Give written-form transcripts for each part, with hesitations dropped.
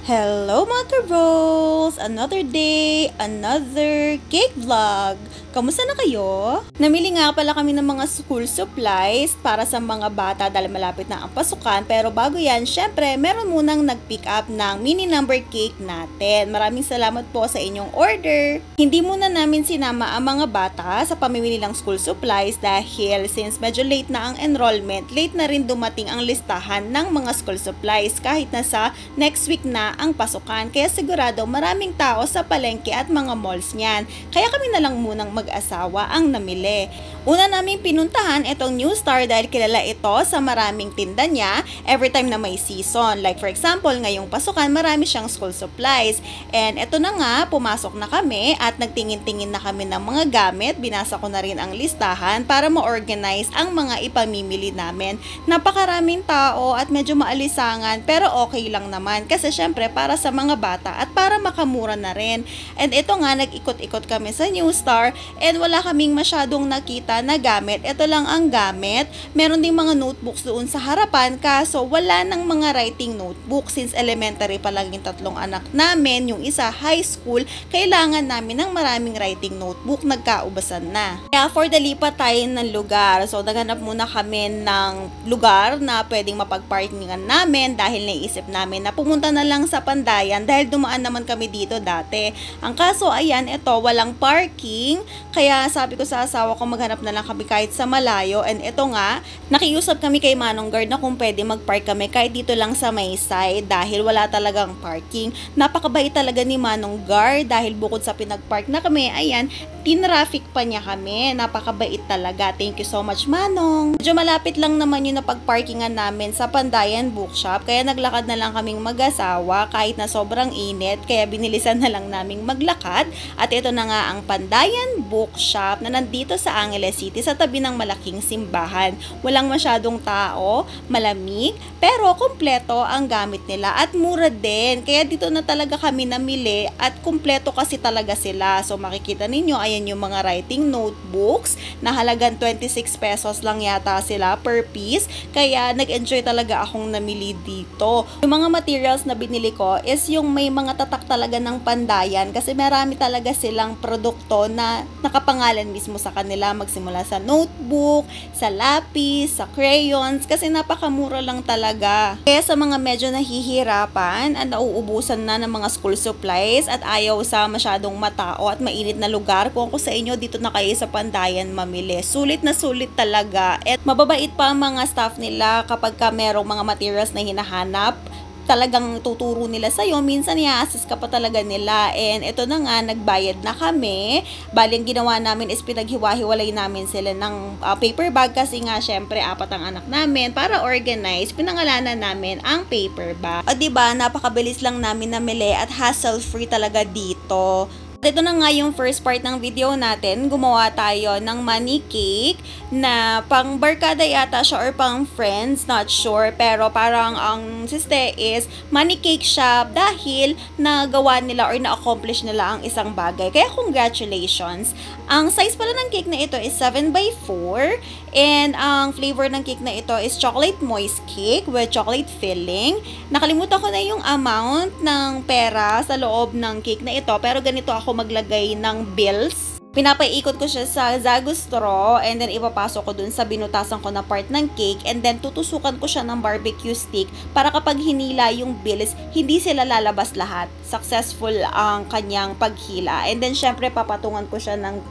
Hello mga ka-rolls! Another day, another cake vlog! Kamusta na kayo? Namili nga pala kami ng mga school supplies para sa mga bata dahil malapit na ang pasukan. Pero bago yan, syempre, meron munang nag-pick up ng mini number cake natin. Maraming salamat po sa inyong order. Hindi muna namin sinama ang mga bata sa pamimili ng school supplies dahil since medyo late na ang enrollment, late na rin dumating ang listahan ng mga school supplies kahit na sa next week na ang pasukan. Kaya sigurado maraming tao sa palengke at mga malls niyan. Kaya kami na lang munang mag-asawa ang namili. Una naming pinuntahan itong New Star dahil kilala ito sa maraming tinda niya every time na may season. Like for example, ngayong pasukan marami siyang school supplies. And ito na nga, pumasok na kami at nagtingin-tingin na kami ng mga gamit. Binasa ko na rin ang listahan para ma-organize ang mga ipamimili namin. Napakaraming tao at medyo maalisangan pero okay lang naman kasi syempre para sa mga bata at para makamura na rin. And ito nga, nag-ikot-ikot kami sa New Star and wala kaming masyadong nakita na gamit. Ito lang ang gamit. Meron ding mga notebooks doon sa harapan kaso wala nang mga writing notebook since elementary pa lang yung tatlong anak namin. Yung isa high school, kailangan namin ng maraming writing notebook. Nagkaubasan na. Kaya for the lipat tayo ng lugar. So naghanap muna kami ng lugar na pwedeng mapagparkingan namin dahil naisip namin na pumunta na lang sa Pandayan dahil dumaan naman kami dito dati. Ang kaso ayan, ito walang parking. Kaya sabi ko sa asawa ko maghanap na lang kami kahit sa malayo. And ito nga, nakiusap kami kay Manong Guard na kung pwede mag-park kami kahit dito lang sa may side dahil wala talagang parking. Napakabait talaga ni Manong Guard dahil bukod sa pinag-park na kami, ayan, tinraffic pa niya kami. Napakabait talaga. Thank you so much, Manong. Medyo malapit lang naman yung napag-parkingan namin sa Pandayan Bookshop kaya naglakad na lang kaming mag-asawa kahit na sobrang init kaya binilisan na lang naming maglakad. At ito na nga ang Pandayan Bookshop na nandito sa Angeles City sa tabi ng malaking simbahan. Walang masyadong tao, malamig, pero kumpleto ang gamit nila at mura din. Kaya dito na talaga kami namili at kumpleto kasi talaga sila. So makikita ninyo, ayan yung mga writing notebooks na halagang 26 pesos lang yata sila per piece. Kaya nag-enjoy talaga akong namili dito. Yung mga materials na binili ko is yung may mga tatak talaga ng Pandayan kasi marami talaga silang produkto na nakapangalan mismo sa kanila, magsimula sa notebook, sa lapis, sa crayons, kasi napakamura lang talaga. Kaya sa mga medyo nahihirapan at nauubusan na ng mga school supplies at ayaw sa masyadong matao at mainit na lugar, kung ako sa inyo, dito na kayo sa Pandayan mamili. Sulit na sulit talaga at mababait pa ang mga staff nila kapag ka merong mga materials na hinahanap. Talagang tuturo nila sa'yo. Minsan i-assist ka pa talaga nila. And ito na nga, nagbayad na kami. Bali, ang ginawa namin is pinaghiwa-hiwalay namin sila ng paper bag kasi nga, syempre, 4 ang anak namin. Para organize, pinangalanan namin ang paper bag. O diba, napakabilis lang namin namili at hassle-free talaga dito. At ito na nga yung first part ng video natin. Gumawa tayo ng money cake na pang barkada yata siya or pang friends, not sure. Pero parang ang siste is money cake siya dahil nagawa nila or na-accomplish nila ang isang bagay. Kaya congratulations! Ang size pala ng cake na ito is 7x4 and ang flavor ng cake na ito is chocolate moist cake with chocolate filling. Nakalimutan ko na yung amount ng pera sa loob ng cake na ito pero ganito ako maglagay ng bills. Pinapaiikot ko siya sa Zago straw and then ipapasok ko dun sa binutasan ko na part ng cake and then tutusukan ko siya ng barbecue stick para kapag hinila yung bills, hindi sila lalabas lahat. Successful ang kanyang paghila. And then syempre papatungan ko siya ng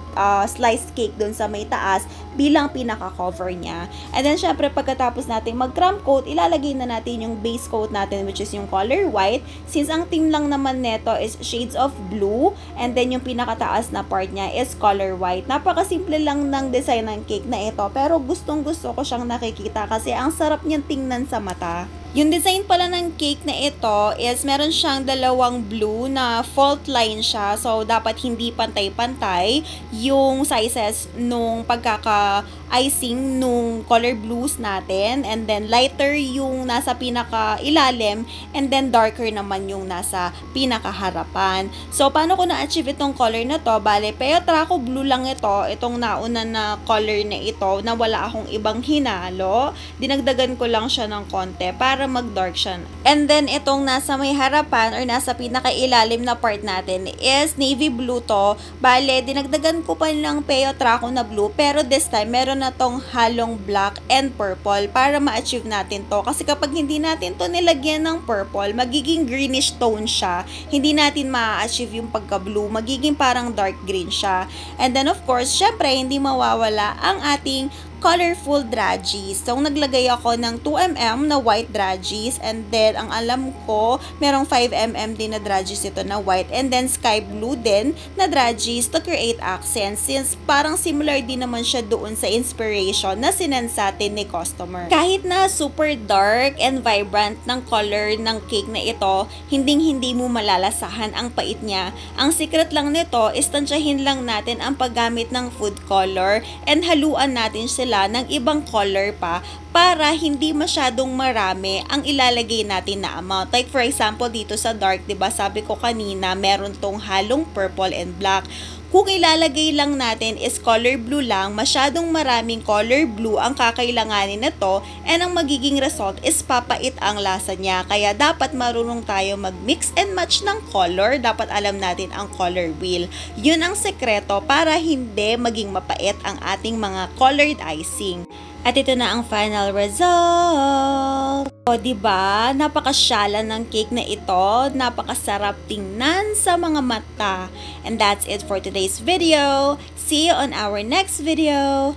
sliced cake dun sa may taas bilang pinaka-cover niya. And then syempre pagkatapos natin mag-crumb coat, ilalagay na natin yung base coat natin which is yung color white. Since ang theme lang naman neto is shades of blue and then yung pinakataas na part niya is color white. Napakasimple lang ng design ng cake na ito pero gustong-gusto ko siyang nakikita kasi ang sarap niyang tingnan sa mata. Yung design pala ng cake na ito is meron siyang dalawang blue na fault line siya. So, dapat hindi pantay-pantay yung sizes nung pagkaka-icing nung color blues natin. And then, lighter yung nasa pinaka-ilalim. And then, darker naman yung nasa pinaka-harapan. So, paano ko na-achieve itong color na to? Bale, Peyotraco blue lang ito. Itong nauna na color na ito na wala akong ibang hinalo. Dinagdagan ko lang siya ng konti para para mag-dark siya. And then, itong nasa may harapan or nasa pinakailalim na part natin is navy blue to. Bale, dinagdagan ko pa ng Peo Traco na blue, pero this time, meron na tong halong black and purple para ma-achieve natin to. Kasi kapag hindi natin to nilagyan ng purple, magiging greenish tone siya. Hindi natin ma-achieve yung pagka-blue, magiging parang dark green siya. And then, of course, syempre, hindi mawawala ang ating colorful draggies. So, naglagay ako ng 2mm na white draggies, and then, ang alam ko, merong 5mm din na draggies ito na white, and then sky blue din na draggies to create accents, since parang similar din naman siya doon sa inspiration na sinend sa atin ni customer. Kahit na super dark and vibrant ng color ng cake na ito, hindi mo malalasahan ang pait niya. Ang secret lang nito is tansyahin lang natin ang paggamit ng food color and haluan natin sila ng ibang color pa para hindi masyadong marami ang ilalagay natin na amount. Like for example, dito sa dark, 'di ba? Sabi ko kanina, meron tong halong purple and black. Kung ilalagay lang natin is color blue lang, masyadong maraming color blue ang kakailanganin nito, and ang magiging result is papait ang lasa niya. Kaya dapat marunong tayo mag-mix and match ng color. Dapat alam natin ang color wheel. Yun ang sekreto para hindi maging mapait ang ating mga colored icing. At ito na ang final result. O, diba? Napakasyalan ng cake na ito. Napakasarap tingnan sa mga mata. And that's it for today's video. See you on our next video.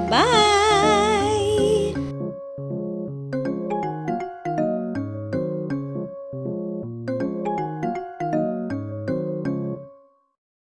Bye!